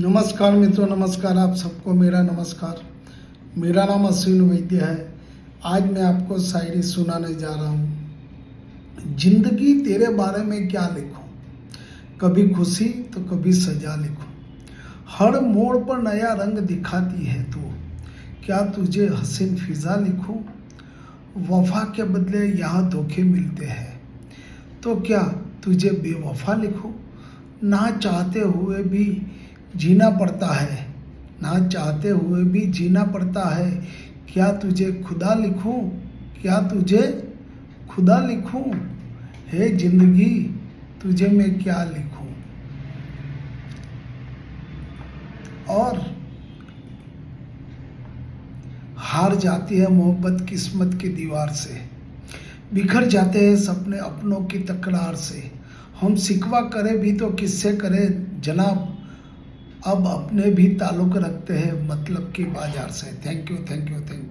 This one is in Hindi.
नमस्कार मित्रों, नमस्कार। आप सबको मेरा नमस्कार। मेरा नाम अश्विन वैद्य है। आज मैं आपको शायरी सुनाने जा रहा हूँ। जिंदगी तेरे बारे में क्या लिखूं, कभी खुशी तो कभी सजा लिखूं। हर मोड़ पर नया रंग दिखाती है तू, क्या तुझे हसीन फिजा लिखूं। वफा के बदले यहाँ धोखे मिलते हैं, तो क्या तुझे बेवफा लिखूं। ना चाहते हुए भी जीना पड़ता है, ना चाहते हुए भी जीना पड़ता है। क्या तुझे खुदा लिखूं, क्या तुझे खुदा लिखूं। हे जिंदगी तुझे मैं क्या लिखूं। और हार जाती है मोहब्बत किस्मत की दीवार से, बिखर जाते हैं सपने अपनों की तकरार से। हम शिकवा करें भी तो किससे करें जनाब, अब अपने भी ताल्लुक रखते हैं मतलब की बाजार से। Thank you, thank you, thank you.